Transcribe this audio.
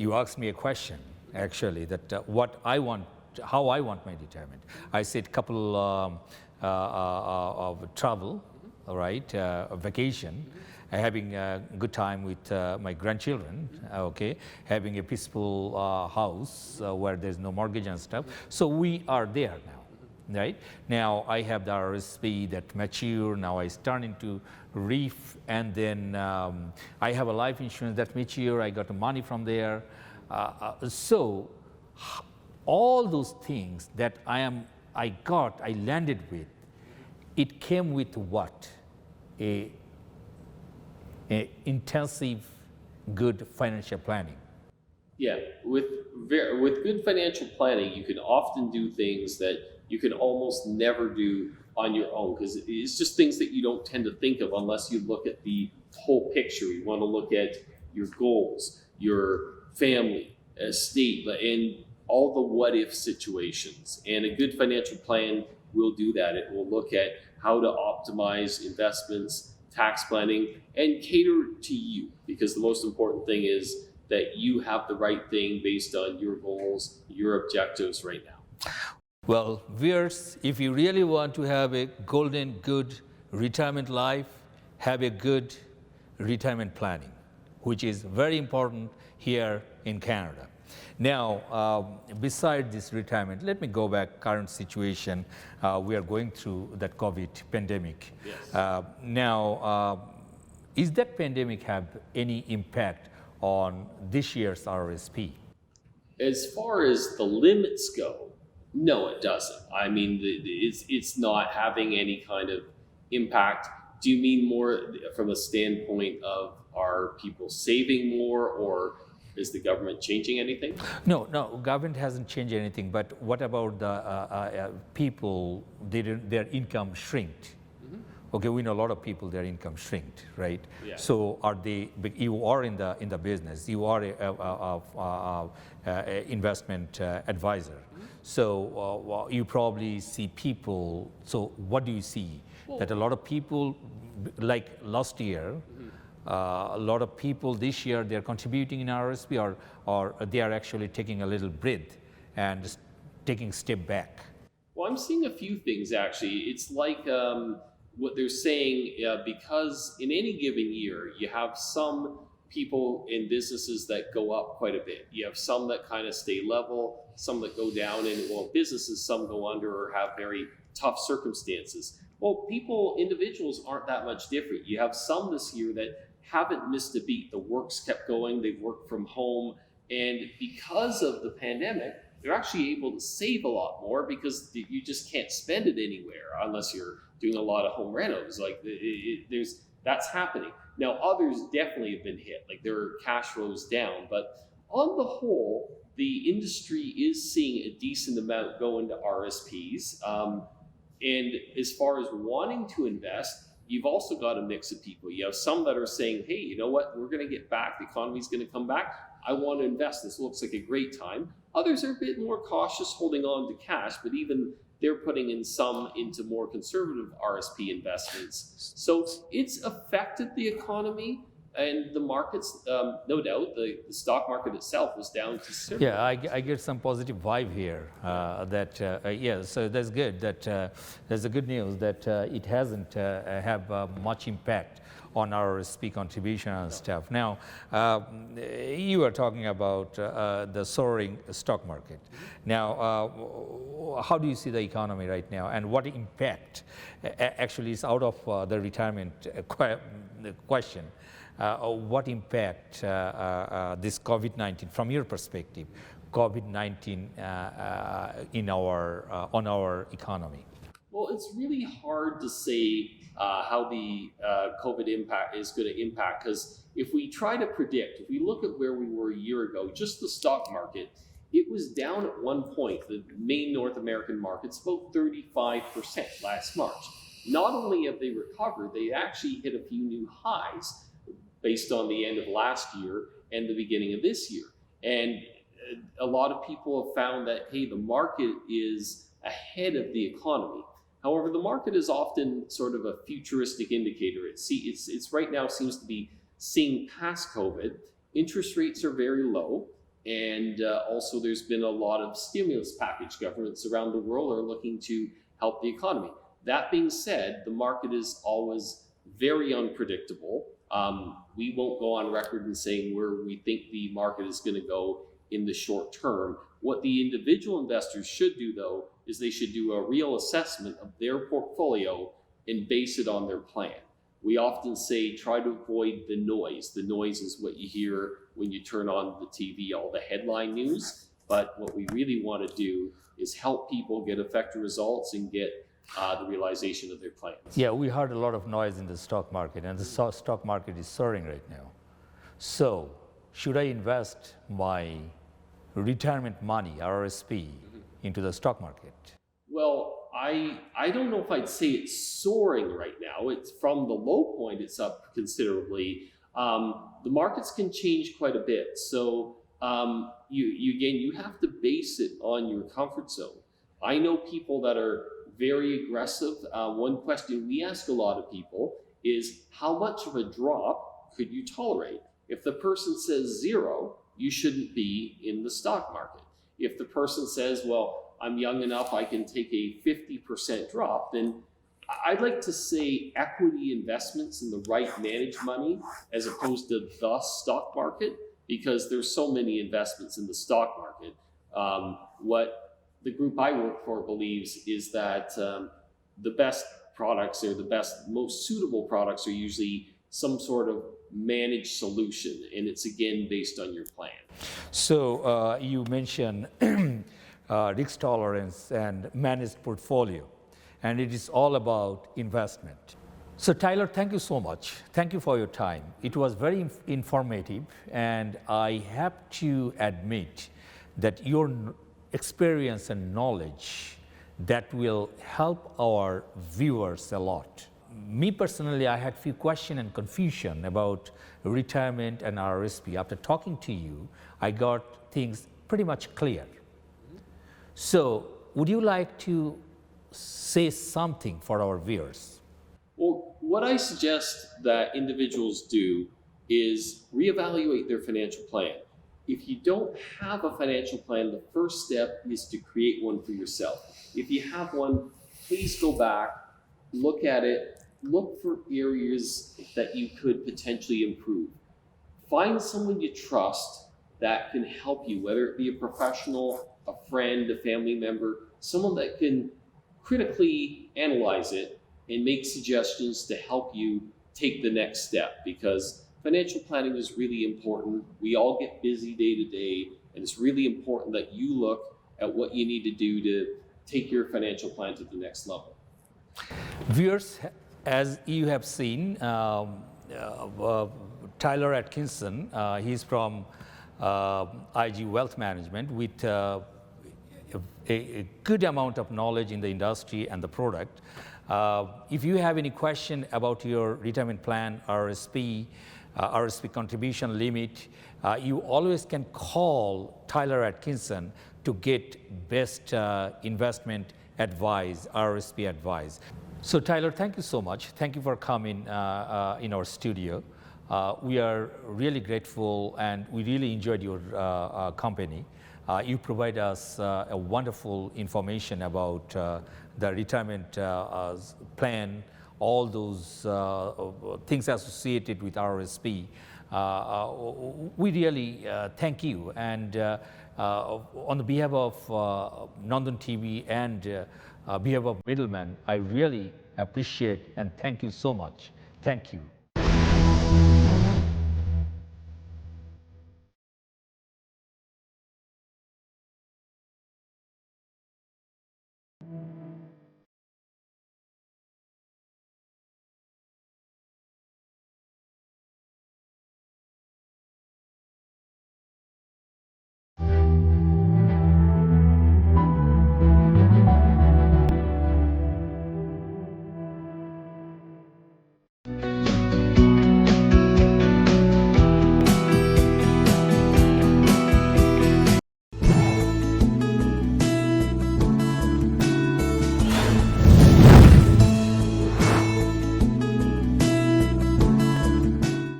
you asked me a question, actually, that how I want my retirement. I said couple of travel, all right, a vacation, having a good time with my grandchildren, okay, having a peaceful house where there's no mortgage and stuff. So we are there now, right? Now I have the RSP that mature, now I turn into REEF, and then I have a life insurance that mature, I got the money from there. So all those things that I landed with, it came with what? A intensive, good financial planning. Yeah, with good financial planning, you can often do things that you can almost never do on your own, because it's just things that you don't tend to think of unless you look at the whole picture. You want to look at your goals, your family, estate, and all the what if situations. And a good financial plan will do that. It will look at how to optimize investments, tax planning, and cater to you, because the most important thing is that you have the right thing based on your goals, your objectives right now. Well, viewers, if you really want to have a golden good retirement life, have a good retirement planning, which is very important here in Canada. Now, beside this retirement, let me go back current situation. We are going through that COVID pandemic. Yes. Now, is that pandemic have any impact on this year's RSP? As far as the limits go, no, it doesn't. I mean, it's not having any kind of impact. Do you mean more from a standpoint of are people saving more, or is the government changing anything? No, government hasn't changed anything, but what about the people, their income shrinked? Okay, we know a lot of people, their income shrinked, right? Yeah. So are they, you are in the business, you are a investment advisor. So you probably see people, so what do you see? That a lot of people, like last year, a lot of people this year, they're contributing in RSP, or they are actually taking a little breath and just taking a step back? Well, I'm seeing a few things actually. It's like what they're saying, because in any given year, you have some people in businesses that go up quite a bit. You have some that kind of stay level, some that go down, and well, businesses, some go under or have very tough circumstances. Well, individuals aren't that much different. You have some this year that haven't missed a beat. The work's kept going, they've worked from home, and because of the pandemic, they're actually able to save a lot more because you just can't spend it anywhere unless you're doing a lot of home renos. Like that's happening. Now, others definitely have been hit, like their cash flows down, but on the whole, the industry is seeing a decent amount go into RSPs. And as far as wanting to invest, you've also got a mix of people. You have some that are saying, hey, you know what, we're going to get back, the economy's going to come back, I want to invest, this looks like a great time. Others are a bit more cautious, holding on to cash, but even they're putting in some into more conservative RSP investments. So it's affected the economy and the markets, no doubt. The stock market itself was down considerably. Yeah, I get some positive vibe here. Yeah, so that's good. There's a good news that it hasn't have much impact on our RSP contribution and stuff. Now, you are talking about the soaring stock market. Now, how do you see the economy right now, and what impact actually is out of the retirement question? What impact this COVID-19, from your perspective, COVID-19 on our economy? Well, it's really hard to say how the COVID impact is going to impact, because if we try to predict, if we look at where we were a year ago, just the stock market, it was down at one point, the main North American markets, about 35% last March. Not only have they recovered, they actually hit a few new highs based on the end of last year and the beginning of this year. And a lot of people have found that, hey, the market is ahead of the economy. However, the market is often sort of a futuristic indicator. It's right now seems to be seeing past COVID. Interest rates are very low. And also, there's been a lot of stimulus package. Governments around the world are looking to help the economy. That being said, the market is always very unpredictable. We won't go on record in saying where we think the market is going to go in the short term. What the individual investors should do, though, is they should do a real assessment of their portfolio and base it on their plan. We often say try to avoid the noise. The noise is what you hear when you turn on the TV, all the headline news. But what we really want to do is help people get effective results and get the realization of their plans. Yeah, we heard a lot of noise in the stock market, and the stock market is soaring right now. So, should I invest my retirement money, RRSP, into the stock market? Well, I don't know if I'd say it's soaring right now. It's from the low point, it's up considerably. The markets can change quite a bit. So you have to base it on your comfort zone. I know people that are very aggressive. One question we ask a lot of people is, how much of a drop could you tolerate? If the person says 0, you shouldn't be in the stock market. If the person says, well, I'm young enough, I can take a 50% drop, then I'd like to say equity investments in the right managed money as opposed to the stock market, because there's so many investments in the stock market. What the group I work for believes is that the best products, or the best, most suitable products, are usually some sort of managed solution, and it's again based on your plan. So you mentioned risk tolerance and managed portfolio, and it is all about investment. So Tyler, thank you so much. Thank you for your time. It was very informative, and I have to admit that your experience and knowledge that will help our viewers a lot. Me personally, I had few questions and confusion about retirement and RRSP. After talking to you, I got things pretty much clear. So, would you like to say something for our viewers? Well, what I suggest that individuals do is reevaluate their financial plan. If you don't have a financial plan, the first step is to create one for yourself. If you have one, please go back, look at it, look for areas that you could potentially improve. Find someone you trust that can help you, whether it be a professional, a friend, a family member, someone that can critically analyze it and make suggestions to help you take the next step, because financial planning is really important. We all get busy day to day, and it's really important that you look at what you need to do to take your financial plan to the next level. Viewers, as you have seen, Tyler Atkinson, he's from IG Wealth Management with a good amount of knowledge in the industry and the product. If you have any question about your retirement plan, RRSP contribution limit, you always can call Tyler Atkinson to get best investment advice, RRSP advice. So Tyler, thank you so much. Thank you for coming in our studio. We are really grateful, and we really enjoyed your company. You provide us a wonderful information about the retirement plan, all those things associated with RRSP. We really thank you, and on the behalf of Nandan TV and behalf of Middleman, I really appreciate and thank you so much. Thank you.